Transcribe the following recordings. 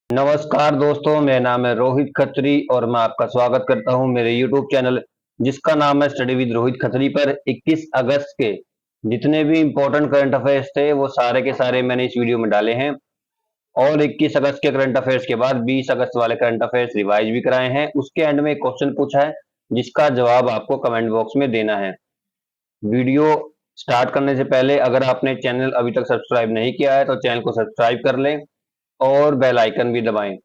नमस्कार दोस्तों, मेरा नाम है रोहित खत्री और मैं आपका स्वागत करता हूं मेरे YouTube चैनल जिसका नाम है स्टडी विद रोहित खत्री पर। 21 अगस्त के जितने भी इम्पोर्टेंट करंट अफेयर्स थे वो सारे के सारे मैंने इस वीडियो में डाले हैं और 21 अगस्त के करंट अफेयर्स के बाद 20 अगस्त वाले करंट अफेयर्स रिवाइज भी कराए हैं। उसके एंड में एक क्वेश्चन पूछा है जिसका जवाब आपको कमेंट बॉक्स में देना है। वीडियो स्टार्ट करने से पहले अगर आपने चैनल अभी तक सब्सक्राइब नहीं किया है तो चैनल को सब्सक्राइब कर लें और बेल आइकन भी दबाएं।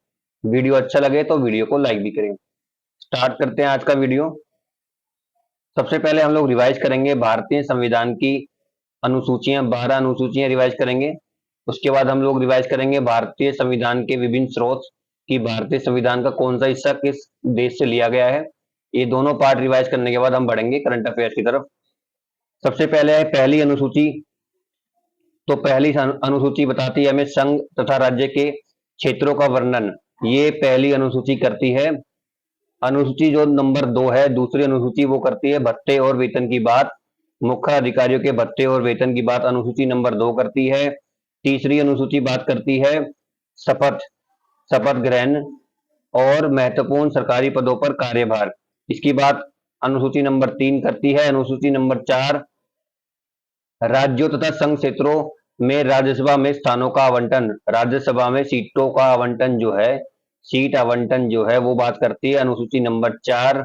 वीडियो अच्छा लगे तो वीडियो को लाइक भी करें। स्टार्ट करते हैं आज का वीडियो। सबसे पहले हम लोग रिवाइज करेंगे भारतीय संविधान की अनुसूचियां, 12 अनुसूचियां रिवाइज करेंगे। उसके बाद हम लोग रिवाइज करेंगे भारतीय संविधान के विभिन्न स्रोत कि भारतीय संविधान का कौन सा हिस्सा किस देश से लिया गया है। ये दोनों पार्ट रिवाइज करने के बाद हम बढ़ेंगे करंट अफेयर्स की तरफ। सबसे पहले है पहली अनुसूची। तो पहली अनुसूची बताती है हमें संघ तथा राज्य के क्षेत्रों का वर्णन। ये पहली अनुसूची करती है। अनुसूची जो नंबर 2 है, दूसरी अनुसूची, वो करती है भत्ते और वेतन की बात। मुख्य अधिकारियों के भत्ते और वेतन की बात अनुसूची नंबर 2 करती है। तीसरी अनुसूची बात करती है शपथ शपथ ग्रहण और महत्वपूर्ण सरकारी पदों पर कार्यभार। इसकी बात अनुसूची नंबर 3 करती है। अनुसूची नंबर 4 राज्यों तथा संघ क्षेत्रों में राज्यसभा में स्थानों का आवंटन, राज्यसभा में सीटों का आवंटन जो है, सीट आवंटन जो है वो बात करती है अनुसूची नंबर 4।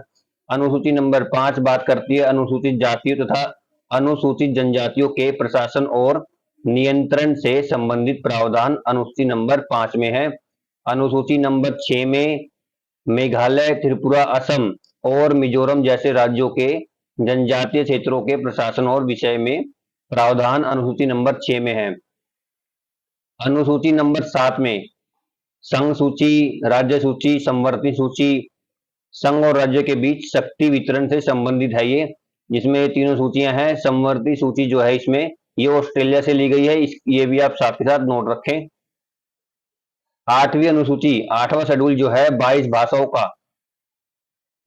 अनुसूची नंबर 5 बात करती है अनुसूचित जातियों तथा अनुसूचित जनजातियों के प्रशासन और नियंत्रण से संबंधित प्रावधान अनुसूची नंबर 5 में है। अनुसूची नंबर 6 में मेघालय, त्रिपुरा, असम और मिजोरम जैसे राज्यों के जनजातीय क्षेत्रों के प्रशासन और विषय में प्रावधान अनुसूची नंबर 6 में है। अनुसूची नंबर 7 में संघ सूची, राज्य सूची, समवर्ती सूची, संघ और राज्य के बीच शक्ति वितरण से संबंधित है ये, जिसमें ये तीनों सूचियां हैं। समवर्ती सूची जो है इसमें ये ऑस्ट्रेलिया से ली गई है, ये भी आप साथ के साथ नोट रखें। 8वीं अनुसूची, 8वां शेड्यूल जो है 22 भाषाओं का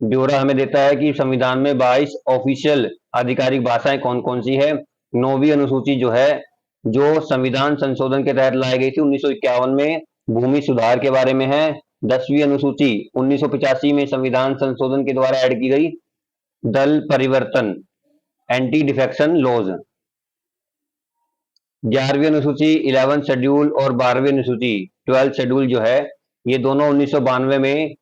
ब्यौरा हमें देता है कि संविधान में 22 ऑफिशियल आधिकारिक भाषाएं कौन कौन सी है। 9वीं अनुसूची जो है, जो संविधान संशोधन के तहत लाई गई थी 1951 में, भूमि सुधार के बारे में है। 10वीं अनुसूची 1985 में संविधान संशोधन के द्वारा ऐड की गई दल परिवर्तन, एंटी डिफेक्शन लॉज। 11वीं अनुसूची 11 शेड्यूल और 12वीं अनुसूची 12 शेड्यूल जो है, ये दोनों 1992 में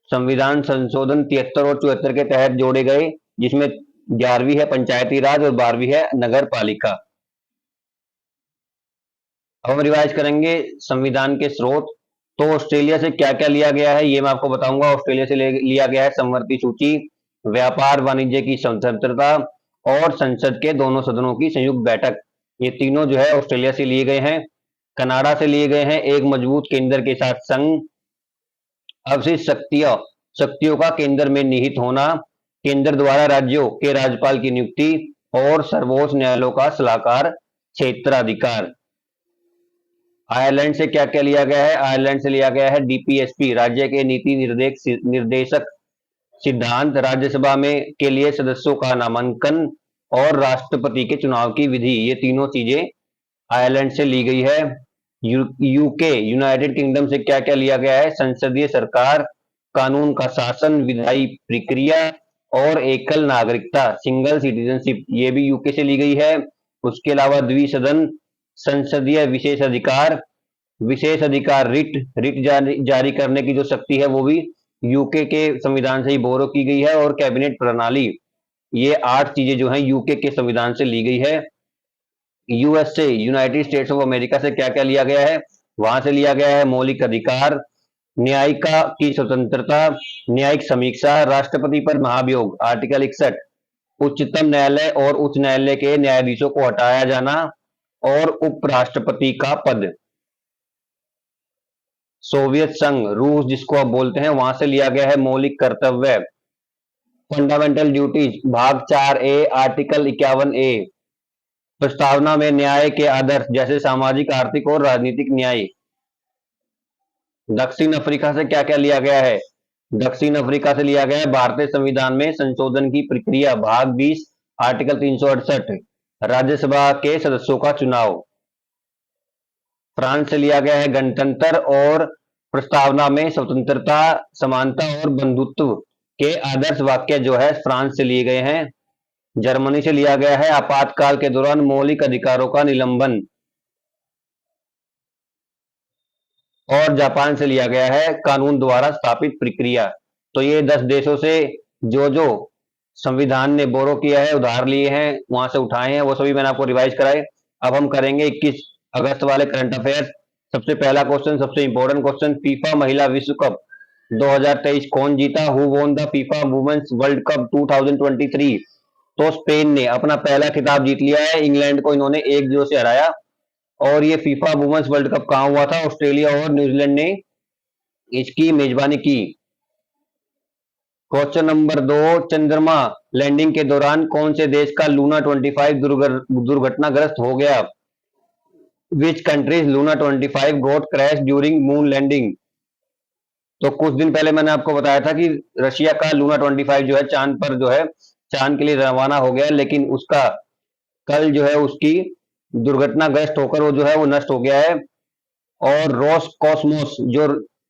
संविधान संशोधन 73 और 74 के तहत जोड़े गए, जिसमें 11वीं है पंचायती राज और 12वीं है नगर पालिका। अब हम रिवाइज करेंगे संविधान के स्रोत। तो ऑस्ट्रेलिया से क्या क्या लिया गया है ये मैं आपको बताऊंगा। ऑस्ट्रेलिया से लिया गया है समवर्ती सूची, व्यापार वाणिज्य की स्वतंत्रता और संसद के दोनों सदनों की संयुक्त बैठक। ये तीनों जो है ऑस्ट्रेलिया से लिए गए हैं। कनाडा से लिए गए हैं एक मजबूत केंद्र के साथ संघ, अवशिष्ट शक्तियों का केंद्र में निहित होना, केंद्र द्वारा राज्यों के राज्यपाल की नियुक्ति और सर्वोच्च न्यायालयों का सलाहकार क्षेत्राधिकार। आयरलैंड से क्या क्या लिया गया है? आयरलैंड से लिया गया है डीपीएसपी, राज्य के नीति निर्देशक सिद्धांत, राज्यसभा में के लिए सदस्यों का नामांकन और राष्ट्रपति के चुनाव की विधि। ये तीनों चीजें आयरलैंड से ली गई है। यूके, यूनाइटेड किंगडम से क्या क्या लिया गया है? संसदीय सरकार, कानून का शासन, विधायी प्रक्रिया और एकल नागरिकता, सिंगल सिटीजनशिप, ये भी यूके से ली गई है। उसके अलावा द्विसदन संसदीय विशेष अधिकार, रिट जारी करने की जो शक्ति है वो भी यूके के संविधान से ही बोरो की गई है। और कैबिनेट प्रणाली, ये 8 चीजें जो है यूके के संविधान से ली गई है। यूएस से, यूनाइटेड स्टेट्स ऑफ अमेरिका से क्या क्या लिया गया है? वहां से लिया गया है मौलिक अधिकार, न्यायिका की स्वतंत्रता, न्यायिक समीक्षा, राष्ट्रपति पर महाभियोग आर्टिकल 61, उच्चतम न्यायालय और उच्च न्यायालय के न्यायाधीशों को हटाया जाना और उपराष्ट्रपति का पद। सोवियत संघ, रूस जिसको आप बोलते हैं, वहां से लिया गया है मौलिक कर्तव्य, फंडामेंटल ड्यूटीज, भाग 4A आर्टिकल 51A, प्रस्तावना में न्याय के आदर्श जैसे सामाजिक, आर्थिक और राजनीतिक न्याय। दक्षिण अफ्रीका से क्या क्या लिया गया है? दक्षिण अफ्रीका से लिया गया है भारतीय संविधान में संशोधन की प्रक्रिया, भाग 20 आर्टिकल 368, राज्यसभा के सदस्यों का चुनाव। फ्रांस से लिया गया है गणतंत्र और प्रस्तावना में स्वतंत्रता, समानता और बंधुत्व के आदर्श वाक्य जो है फ्रांस से लिए गए हैं। जर्मनी से लिया गया है आपातकाल के दौरान मौलिक अधिकारों का निलंबन। और जापान से लिया गया है कानून द्वारा स्थापित प्रक्रिया। तो ये 10 देशों से जो जो संविधान ने बोरो किया है, उधार लिए हैं, वहां से उठाए हैं, वो सभी मैंने आपको रिवाइज कराए। अब हम करेंगे 21 अगस्त वाले करंट अफेयर्स। सबसे पहला क्वेश्चन, सबसे इंपॉर्टेंट क्वेश्चन, फीफा महिला विश्व कप 2023 कौन जीता? Who won the FIFA women's world cup 2023? तो स्पेन ने अपना पहला खिताब जीत लिया है। इंग्लैंड को इन्होंने 1-0 से हराया। और ये फीफा वुमेन्स वर्ल्ड कप कहां हुआ था? ऑस्ट्रेलिया और न्यूजीलैंड ने इसकी मेजबानी की। क्वेश्चन नंबर 2, चंद्रमा लैंडिंग के दौरान कौन से देश का लूना 25 दुर्घटनाग्रस्त हो गया? Which countries Luna 25 got crash during moon landing? तो कुछ दिन पहले मैंने आपको बताया था कि रशिया का लूना 25 जो है चांद पर जो है चांद के लिए रवाना हो गया, लेकिन उसका कल जो है उसकी दुर्घटनाग्रस्त होकर वो जो है वो नष्ट हो गया है। और रोस कॉस्मोस जो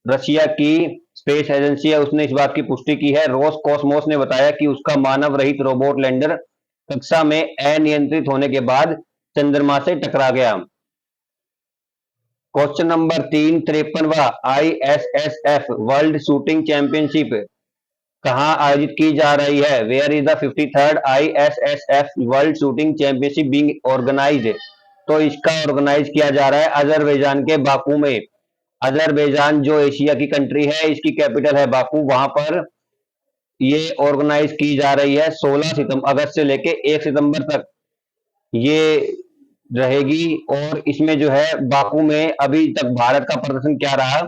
रशिया की स्पेस एजेंसी है उसने इस बात की पुष्टि की है। रोस कॉस्मोस ने बताया कि उसका मानव रहित रोबोट लैंडर कक्षा में अनियंत्रित होने के बाद चंद्रमा से टकरा गया। क्वेश्चन नंबर 3, 53वां ISSF वर्ल्ड शूटिंग चैंपियनशिप कहां आयोजित की जा रही है? Where is the 53rd ISSF world shooting championship being organised? तो इसका ऑर्गेनाइज किया जा रहा है अजरबैजान के बाकू में। अजरबैजान जो एशिया की कंट्री है, इसकी कैपिटल है बाकू, वहां पर ये ऑर्गेनाइज की जा रही है। 16 अगस्त से लेके 1 सितंबर तक ये रहेगी। और इसमें जो है बाकू में अभी तक भारत का प्रदर्शन क्या रहा?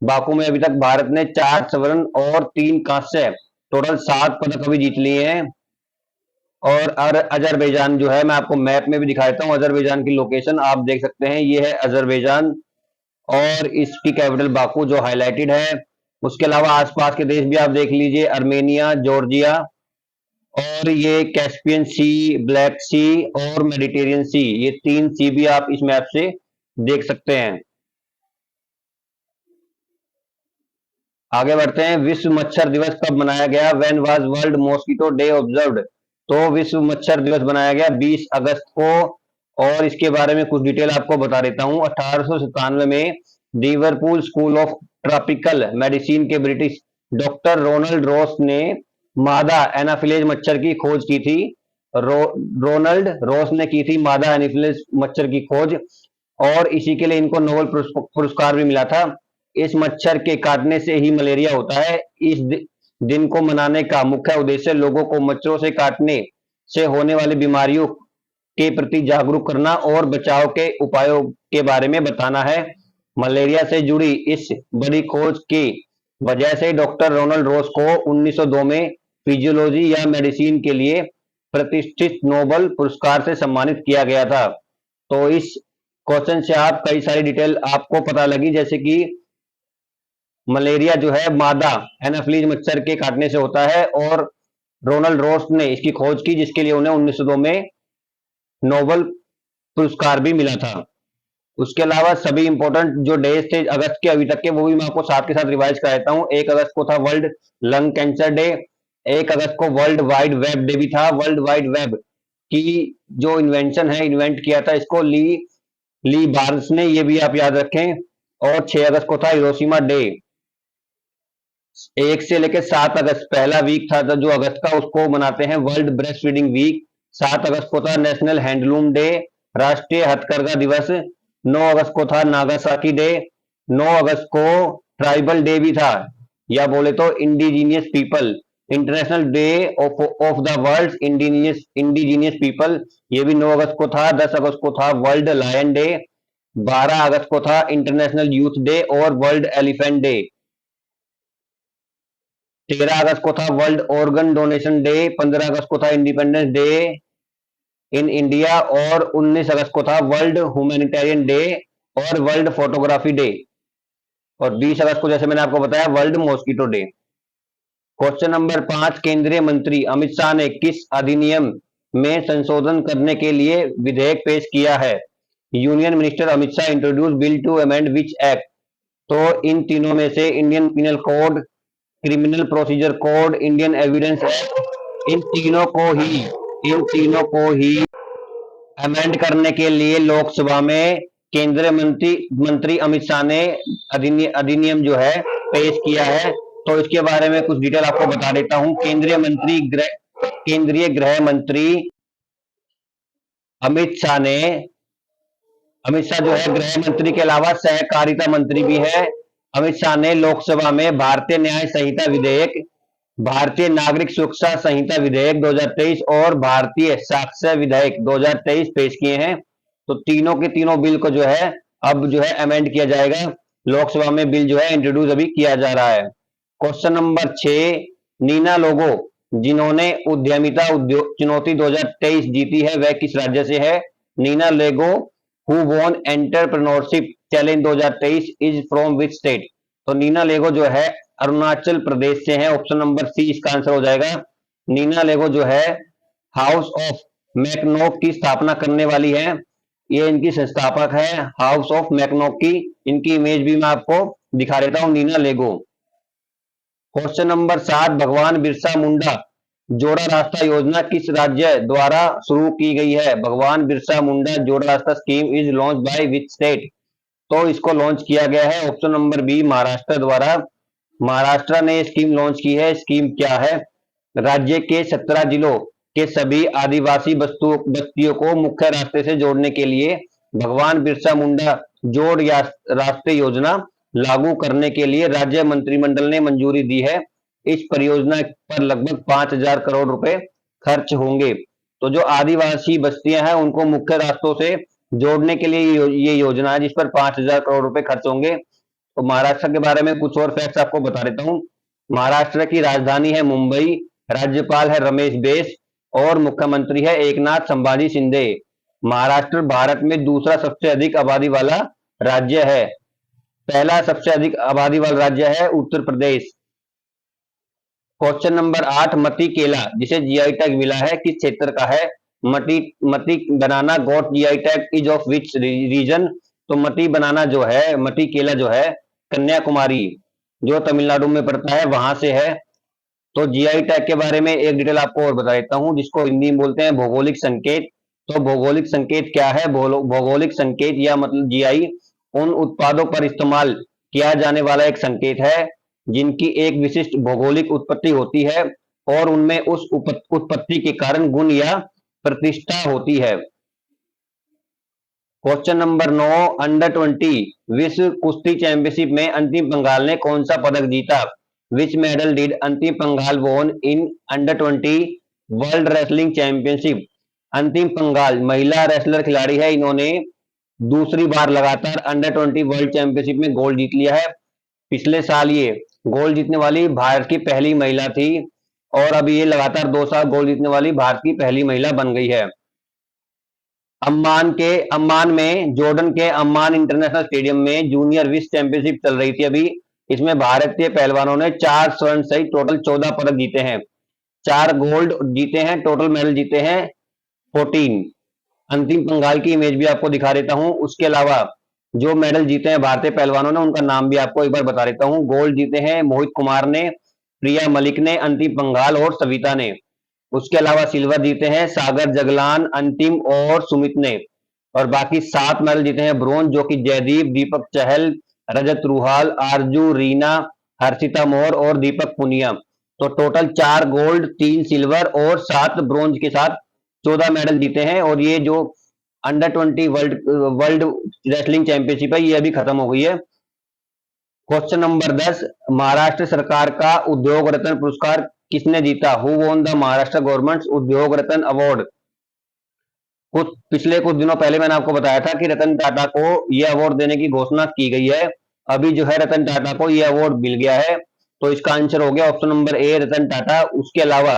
बाकू में अभी तक भारत ने 4 स्वर्ण और 3 कांस्य, टोटल 7 पदक अभी जीत लिए हैं। और अजरबैजान जो है मैं आपको मैप में भी दिखा देता हूँ। अजरबैजान की लोकेशन आप देख सकते हैं, ये है अजरबैजान और इसकी कैपिटल बाकू जो हाईलाइटेड है। उसके अलावा आसपास के देश भी आप देख लीजिए, अर्मेनिया, जॉर्जिया और ये कैस्पियन सी, ब्लैक सी और मेडिटेरियन सी, ये 3 सी भी आप इस मैप से देख सकते हैं। आगे बढ़ते हैं। विश्व मच्छर दिवस कब मनाया गया? When was world mosquito day observed? तो विश्व मच्छर दिवस बनाया गया 20 अगस्त को। और इसके बारे में कुछ डिटेल आपको बता देता हूं। 1897 में Liverpool school of tropical medicine के ब्रिटिश डॉक्टर रोनाल्ड रॉस ने मादा एनाफिलेज मच्छर की खोज की थी। रोनाल्ड रॉस ने की थी मादा एनाफिलेज मच्छर की खोज, और इसी के लिए इनको नोबेल पुरस्कार भी मिला था। इस मच्छर के काटने से ही मलेरिया होता है। इस दिन को मनाने का मुख्य उद्देश्य लोगों को मच्छरों से काटने से होने वाली बीमारियों के प्रति जागरूक करना और बचाव के उपायों के बारे में बताना है। मलेरिया से जुड़ी इस बड़ी खोज की वजह से डॉक्टर रोनाल्ड रॉस को 1902 में फिजियोलॉजी या मेडिसिन के लिए प्रतिष्ठित नोबेल पुरस्कार से सम्मानित किया गया था। तो इस क्वेश्चन से आप कई सारी डिटेल आपको पता लगी, जैसे कि मलेरिया जो है मादा एनाफिलीज मच्छर के काटने से होता है, और रोनाल्ड रॉस ने इसकी खोज की जिसके लिए उन्हें 1902 में नोबेल पुरस्कार भी मिला था। उसके अलावा सभी इंपॉर्टेंट जो डेज थे अगस्त के अभी तक के, वो भी मैं आपको साथ के साथ रिवाइज कराता हूँ। 1 अगस्त को था वर्ल्ड लंग कैंसर डे। 1 अगस्त को वर्ल्ड वाइड वेब डे भी था। वर्ल्ड वाइड वेब की जो इन्वेंशन है, इन्वेंट किया था इसको ली बार्न्स ने, ये भी आप याद रखें। और 6 अगस्त को था हिरोशिमा डे। 1 से लेकर 7 अगस्त पहला वीक था जो अगस्त का, उसको मनाते हैं वर्ल्ड ब्रेस्ट फीडिंग वीक। 7 अगस्त को था नेशनल हैंडलूम डे, राष्ट्रीय हथकरघा दिवस। 9 अगस्त को था नागासाकी डे। 9 अगस्त को ट्राइबल डे भी था, या बोले तो indigenous people, international day of the world indigenous people, ये भी 9 अगस्त को था। 10 अगस्त को था वर्ल्ड लायन डे। 12 अगस्त को था इंटरनेशनल यूथ डे और वर्ल्ड एलिफेंट डे। 13 अगस्त को था वर्ल्ड ऑर्गन डोनेशन डे। 15 अगस्त को था इंडिपेंडेंस डे इन इंडिया। और 19 अगस्त को था वर्ल्ड ह्यूमैनिटेरियन डे और वर्ल्ड फोटोग्राफी डे। और 20 अगस्त को जैसे मैंने आपको बताया world mosquito day. Question number 5, केंद्रीय मंत्री अमित शाह ने किस अधिनियम में संशोधन करने के लिए विधेयक पेश किया है? Union minister Amit Shah introduce bill to amend which act. तो इन तीनों में से Indian penal code, criminal procedure code, Indian evidence act, इन तीनों को ही अमेंड करने के लिए लोकसभा में केंद्रीय मंत्री अमित शाह ने अधिनियम जो है पेश किया है। तो इसके बारे में कुछ डिटेल आपको बता देता हूं। केंद्रीय गृह मंत्री अमित शाह ने अमित शाह जो है गृह मंत्री के अलावा सहकारिता मंत्री भी है। अमित शाह ने लोकसभा में भारतीय न्याय संहिता विधेयक, भारतीय नागरिक सुरक्षा संहिता विधेयक 2023 और भारतीय साक्ष्य विधेयक 2023 पेश किए हैं। तो तीनों के तीनों बिल को जो है अब जो है अमेंड किया जाएगा। लोकसभा में बिल जो है इंट्रोड्यूस अभी किया जा रहा है। क्वेश्चन नंबर 6, नीना लोगो जिन्होंने उद्यमिता चुनौती 2023 जीती है वह किस राज्य से है? Neena Lego who won entrepreneurship challenge 2023 is from which state? तो नीना लेगो जो है अरुणाचल प्रदेश से है। ऑप्शन नंबर सी इसका आंसर हो जाएगा। नीना लेगो जो है हाउस ऑफ मैकनोक की स्थापना करने वाली है। ये इनकी संस्थापक है हाउस ऑफ मैकनोक की। इनकी इमेज भी मैं आपको दिखा देता हूं, नीना लेगो। क्वेश्चन नंबर 7, भगवान बिरसा मुंडा जोड़ा रास्ता योजना किस राज्य द्वारा शुरू की गई है? भगवान बिरसा मुंडा जोड़ा रास्ता scheme is launch by which state? तो इसको लॉन्च किया गया है ऑप्शन नंबर बी महाराष्ट्र द्वारा। महाराष्ट्र ने स्कीम लॉन्च की है। स्कीम क्या है? राज्य के 17 जिलों के सभी आदिवासी बस्तियों को मुख्य रास्ते से जोड़ने के लिए भगवान बिरसा मुंडा जोड़ रास्ते योजना लागू करने के लिए राज्य मंत्रिमंडल ने मंजूरी दी है। इस परियोजना पर लगभग 5,000 करोड़ रुपए खर्च होंगे। तो जो आदिवासी बस्तियां हैं उनको मुख्य रास्तों से जोड़ने के लिए ये योजना है जिस पर 5,000 करोड़ रुपए खर्च होंगे। तो महाराष्ट्र के बारे में कुछ और फैक्ट्स आपको बता देता हूं। महाराष्ट्र की राजधानी है मुंबई, राज्यपाल है रमेश बैस और मुख्यमंत्री है एकनाथ संभाजी शिंदे। महाराष्ट्र भारत में दूसरा सबसे अधिक आबादी वाला राज्य है। पहला सबसे अधिक आबादी वाला राज्य है उत्तर प्रदेश। क्वेश्चन नंबर 8, मती केला जिसे जीआई टैग मिला है किस क्षेत्र का है? Mati banana got GI tag is of which region? तो मती बनाना जो है, मती केला जो है कन्याकुमारी जो तमिलनाडु में पड़ता है वहां से है। तो जीआई टैग के बारे में एक डिटेल आपको और बता देता हूं जिसको हिंदी में बोलते हैं भौगोलिक संकेत। तो भौगोलिक संकेत क्या है? भौगोलिक संकेत या मतलब जीआई उन उत्पादों पर इस्तेमाल किया जाने वाला एक संकेत है जिनकी एक विशिष्ट भौगोलिक उत्पत्ति होती है और उनमें उस उत्पत्ति के कारण गुण या प्रतिष्ठा होती है। क्वेश्चन नंबर 9, अंडर 20 विश्व कुश्ती चैंपियनशिप में अंतिम पंघाल ने कौन सा पदक जीता? विच मेडल डिड अंतिम Panghal von in under 20 world wrestling championship? अंतिम पंघाल महिला रेसलर खिलाड़ी है। इन्होंने दूसरी बार लगातार अंडर 20 वर्ल्ड चैंपियनशिप में गोल्ड जीत लिया है। पिछले साल ये गोल्ड जीतने वाली भारत की पहली महिला थी और अभी ये लगातार 2 साल गोल्ड जीतने वाली भारत की पहली महिला बन गई है। अम्मान में जॉर्डन के अम्मान इंटरनेशनल स्टेडियम में जूनियर विश्व चैंपियनशिप चल रही थी अभी। इसमें भारतीय पहलवानों ने 4 स्वर्ण सहित टोटल 14 पदक जीते हैं। 4 गोल्ड जीते हैं, टोटल मेडल जीते हैं 14। अंतिम पंघाल की इमेज भी आपको दिखा देता हूं। उसके अलावा जो मेडल जीते हैं भारतीय पहलवानों ने उनका नाम भी आपको एक बार बता देता हूं। गोल्ड जीते हैं मोहित कुमार ने, प्रिया मलिक ने, अंतिम पंघाल और सविता ने। उसके अलावा सिल्वर जीते हैं सागर जगलान, अंतिम और सुमित ने। और बाकी 7 मेडल जीते हैं ब्रोंज जो कि जयदीप, दीपक चहल, रजत रुहाल, आरजू, रीना, हर्षिता मोर और दीपक पुनिया। तो टोटल 4 गोल्ड, 3 सिल्वर और 7 ब्रोंज के साथ 14 मेडल जीते हैं। और ये जो अंडर 20 वर्ल्ड रेसलिंग चैंपियनशिप है ये अभी खत्म हो गई है। क्वेश्चन नंबर 10, महाराष्ट्र सरकार का उद्योग रत्न पुरस्कार किसने जीता? Who won the Maharashtra government उद्योग रत्न अवार्ड? पिछले कुछ दिनों पहले मैंने आपको बताया था कि रतन टाटा को यह अवार्ड देने की घोषणा की गई है। अभी जो है रतन टाटा को यह अवार्ड मिल गया है। तो इसका आंसर हो गया option number A Ratan Tata. उसके अलावा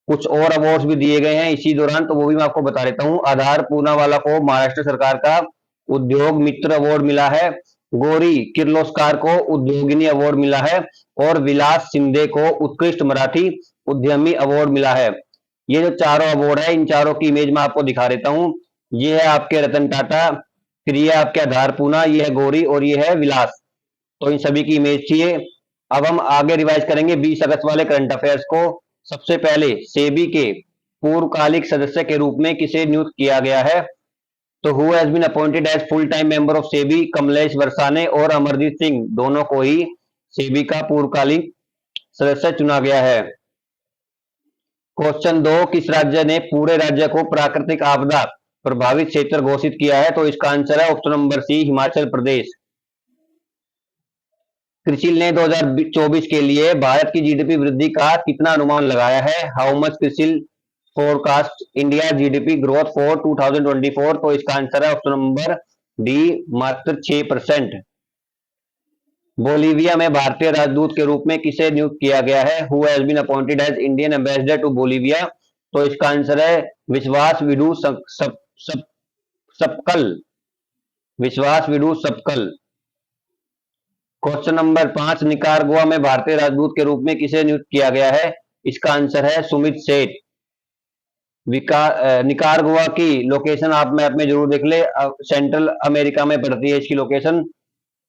कुछ और अवार्ड्स भी दिए गए हैं इसी दौरान, तो वो भी मैं आपको बता देता हूं। आधार पूनावाला को महाराष्ट्र सरकार का उद्योग मित्र अवार्ड मिला है। गौरी किर्लोस्कर को उद्योगिनी अवार्ड मिला है और विलास शिंदे को उत्कृष्ट मराठी उद्यमी अवार्ड मिला है। ये जो चारों अवार्ड है इन चारों की इमेज मैं आपको दिखा देता हूं। ये है आपके रतन टाटा, फिर ये आपके आधार पूना, ये है गौरी और ये है विलास। तो इन सभी की इमेज चाहिए। अब हम आगे रिवाइज करेंगे 20 अगस्त वाले करंट अफेयर्स को। सबसे पहले सेबी के पूर्वकालिक सदस्य के रूप में किसे नियुक्त किया गया है? तो who has been appointed as full time member of SEBI? Kamlesh Varshney और अमरजीत सिंह दोनों को ही सेबी का पूर्वकालिक सदस्य चुना गया है। क्वेश्चन 2, किस राज्य ने पूरे राज्य को प्राकृतिक आपदा प्रभावित क्षेत्र घोषित किया है? तो इसका आंसर है option number C, Himachal Pradesh. CRISIL ने 2024 के लिए भारत की जीडीपी वृद्धि का कितना अनुमान लगाया है? How much CRISIL forecast India GDP growth for 2024? तो इसका आंसर है ऑप्शन नंबर डी, मात्र 6%। बोलीविया में भारतीय राजदूत के रूप में किसे नियुक्त किया गया है? Who has been appointed as Indian ambassador to Bolivia? तो इसका आंसर है Vishwas Vidu Sapkal. Vishwas Vidu Sapkal. Question number 5, Nicaragua में भारतीय राजदूत के रूप में किसे नियुक्त किया गया है? इसका आंसर है सुमित सेठ। निकारागुआ की लोकेशन आप मैप में जरूर देख ले, सेंट्रल अमेरिका में पड़ती है इसकी लोकेशन।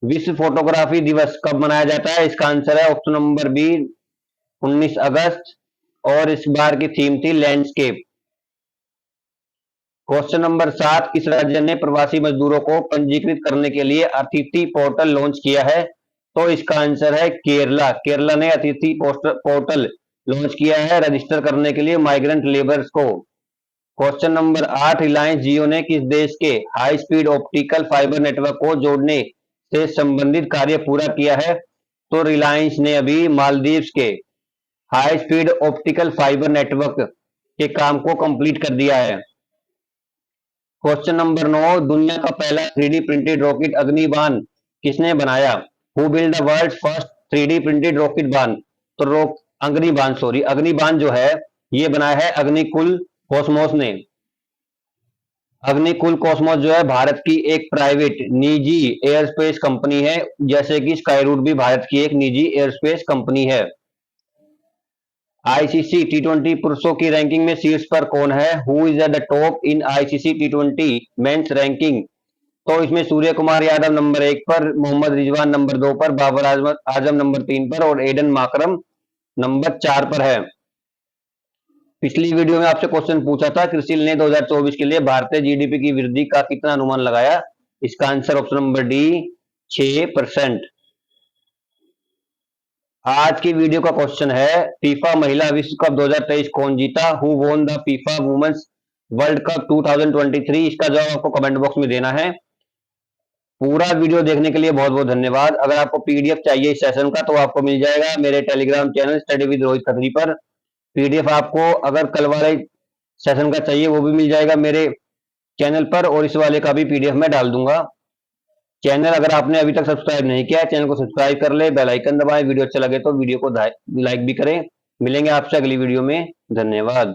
विश्व फोटोग्राफी दिवस कब मनाया जाता है? इसका आंसर है ऑप्शन नंबर बी, 19 अगस्त। और इस बार की थीम थी लैंडस्केप। क्वेश्चन नंबर 7, किस राज्य ने प्रवासी मजदूरों को पंजीकृत करने के लिए अतिथि पोर्टल लॉन्च किया है? तो इसका आंसर है केरला। केरला ने अतिथि पोर्टल लॉन्च किया है रजिस्टर करने के लिए माइग्रेंट लेबर्स को। क्वेश्चन नंबर 8, रिलायंस जियो ने किस देश के high speed optical fibre network को जोड़ने से संबंधित कार्य पूरा किया है? तो रिलायंस ने अभी मालदीव्स के high speed optical fibre network के काम को कंप्लीट कर दिया है। क्वेश्चन नंबर 9, दुनिया का पहला 3D प्रिंटेड रॉकेट अग्निबाण किसने बनाया? Who build the world first 3D printed rocket बाण? तो अग्निबाण जो है ये बनाया है अग्निकुल कॉस्मोस ने। अग्निकुल कॉस्मोस जो है भारत की एक प्राइवेट निजी एयरस्पेस कंपनी है, जैसे कि स्काईरूट भी भारत की एक निजी एयरस्पेस कंपनी है। आईसीसी टी20 पुरुषों की रैंकिंग में शीर्ष पर कौन है? Who is at the top in ICC टी20 मेंस रैंकिंग? तो इसमें सूर्य कुमार यादव नंबर 1 पर, मोहम्मद रिजवान नंबर 2 पर, बाबर आजम नंबर 3 पर और एडन माकरम नंबर 4 पर है। पिछली वीडियो में आपसे क्वेश्चन पूछा था, क्रिसिल ने 2024 के लिए भारतीय जीडीपी की वृद्धि का कितना अनुमान लगाया? इसका आंसर ऑप्शन नंबर डी, 6%। आज की वीडियो का क्वेश्चन है, फीफा महिला विश्व कप 2023 कौन जीता? Who won the FIFA women's world cup 2023? इसका जवाब आपको कमेंट बॉक्स में देना है। पूरा वीडियो देखने के लिए बहुत बहुत धन्यवाद। अगर आपको पीडीएफ चाहिए इस सेशन का तो आपको मिल जाएगा मेरे Telegram channel study with Rohit Khatri पर। पीडीएफ आपको अगर कल वाले सेशन का चाहिए वो भी मिल जाएगा मेरे चैनल पर, और इस वाले का भी पीडीएफ में डाल दूंगा। चैनल अगर आपने अभी तक सब्सक्राइब नहीं किया है, चैनल को सब्सक्राइब कर ले, बेल आइकन दबाएं, वीडियो अच्छा लगे तो वीडियो को लाइक भी करें। मिलेंगे आपसे अगली वीडियो में। धन्यवाद।